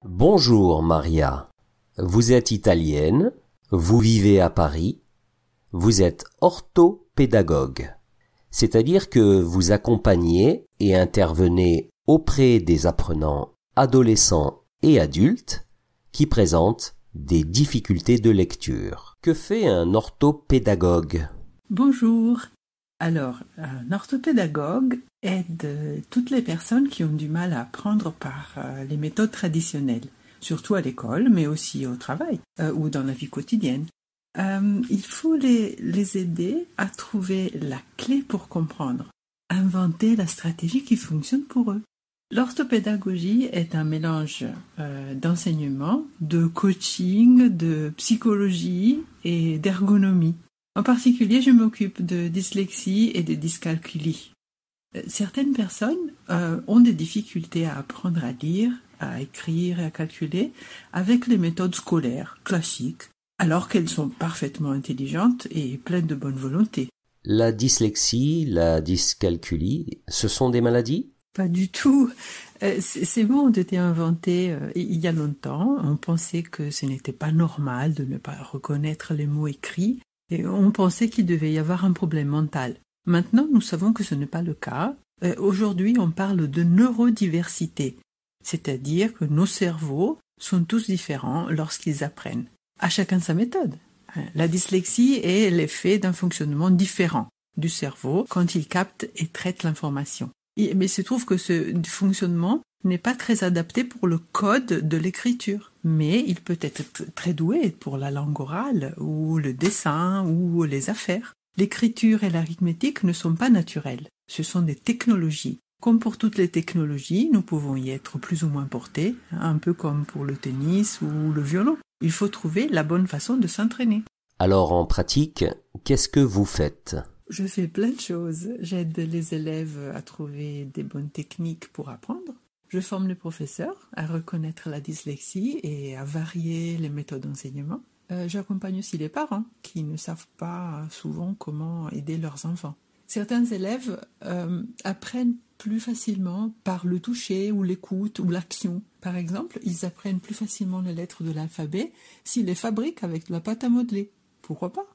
Bonjour Maria, vous êtes italienne, vous vivez à Paris, vous êtes orthopédagogue, c'est-à-dire que vous accompagnez et intervenez auprès des apprenants adolescents et adultes qui présentent des difficultés de lecture. Que fait un orthopédagogue? Bonjour. Alors, un orthopédagogue aide toutes les personnes qui ont du mal à apprendre par les méthodes traditionnelles, surtout à l'école, mais aussi au travail ou dans la vie quotidienne. Il faut les aider à trouver la clé pour comprendre, inventer la stratégie qui fonctionne pour eux. L'orthopédagogie est un mélange d'enseignement, de coaching, de psychologie et d'ergonomie. En particulier, je m'occupe de dyslexie et de dyscalculie. Certaines personnes ont des difficultés à apprendre à lire, à écrire et à calculer avec les méthodes scolaires classiques, alors qu'elles sont parfaitement intelligentes et pleines de bonne volonté. La dyslexie, la dyscalculie, ce sont des maladies? Pas du tout. Ces mots ont été inventés il y a longtemps. On pensait que ce n'était pas normal de ne pas reconnaître les mots écrits. Et on pensait qu'il devait y avoir un problème mental. Maintenant, nous savons que ce n'est pas le cas. Aujourd'hui, on parle de neurodiversité, c'est-à-dire que nos cerveaux sont tous différents lorsqu'ils apprennent. À chacun sa méthode. La dyslexie est l'effet d'un fonctionnement différent du cerveau quand il capte et traite l'information. Mais il se trouve que ce fonctionnement n'est pas très adapté pour le code de l'écriture, mais il peut être très doué pour la langue orale ou le dessin ou les affaires. L'écriture et l'arithmétique ne sont pas naturelles, ce sont des technologies. Comme pour toutes les technologies, nous pouvons y être plus ou moins portés, un peu comme pour le tennis ou le violon. Il faut trouver la bonne façon de s'entraîner. Alors en pratique, qu'est-ce que vous faites? Je fais plein de choses. J'aide les élèves à trouver des bonnes techniques pour apprendre. Je forme les professeurs à reconnaître la dyslexie et à varier les méthodes d'enseignement. J'accompagne aussi les parents qui ne savent pas souvent comment aider leurs enfants. Certains élèves apprennent plus facilement par le toucher ou l'écoute ou l'action. Par exemple, ils apprennent plus facilement les lettres de l'alphabet s'ils les fabriquent avec de la pâte à modeler. Pourquoi pas?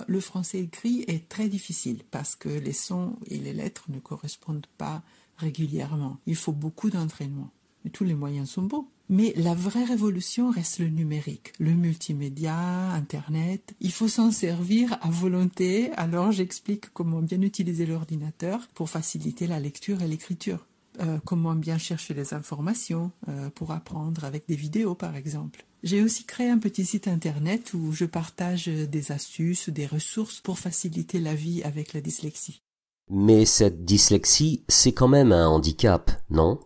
Le français écrit est très difficile parce que les sons et les lettres ne correspondent pas régulièrement. Il faut beaucoup d'entraînement. Et tous les moyens sont beaux. Mais la vraie révolution reste le numérique, le multimédia, Internet. Il faut s'en servir à volonté. Alors j'explique comment bien utiliser l'ordinateur pour faciliter la lecture et l'écriture. Comment bien chercher les informations pour apprendre avec des vidéos par exemple. J'ai aussi créé un petit site internet où je partage des astuces, des ressources pour faciliter la vie avec la dyslexie. Mais cette dyslexie, c'est quand même un handicap, non?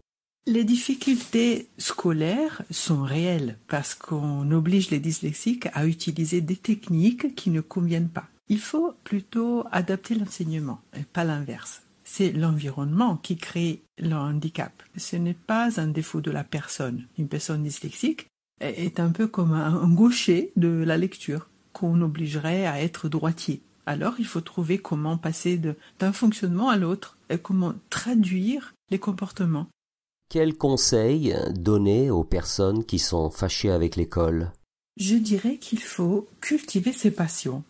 Les difficultés scolaires sont réelles parce qu'on oblige les dyslexiques à utiliser des techniques qui ne conviennent pas. Il faut plutôt adapter l'enseignement et pas l'inverse. C'est l'environnement qui crée le handicap. Ce n'est pas un défaut de la personne. Une personne dyslexique est un peu comme un gaucher de la lecture qu'on obligerait à être droitier. Alors il faut trouver comment passer d'un fonctionnement à l'autre et comment traduire les comportements. Quels conseils donner aux personnes qui sont fâchées avec l'école? Je dirais qu'il faut cultiver ses passions.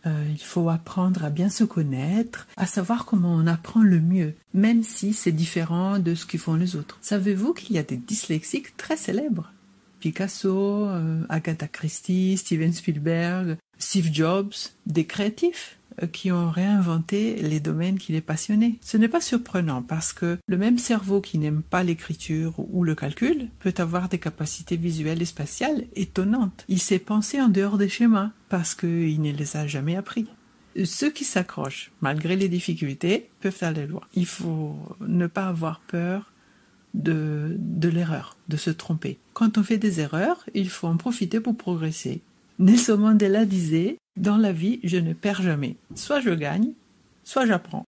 Il faut apprendre à bien se connaître, à savoir comment on apprend le mieux, même si c'est différent de ce que font les autres. Savez-vous qu'il y a des dyslexiques très célèbres? Picasso, Agatha Christie, Steven Spielberg, Steve Jobs, des créatifs qui ont réinventé les domaines qui les passionnaient. Ce n'est pas surprenant parce que le même cerveau qui n'aime pas l'écriture ou le calcul peut avoir des capacités visuelles et spatiales étonnantes. Il sait penser en dehors des schémas parce qu'il ne les a jamais appris. Ceux qui s'accrochent, malgré les difficultés, peuvent aller loin. Il faut ne pas avoir peur de l'erreur, de se tromper. Quand on fait des erreurs, il faut en profiter pour progresser. Nelson Mandela disait « Dans la vie, je ne perds jamais. Soit je gagne, soit j'apprends. »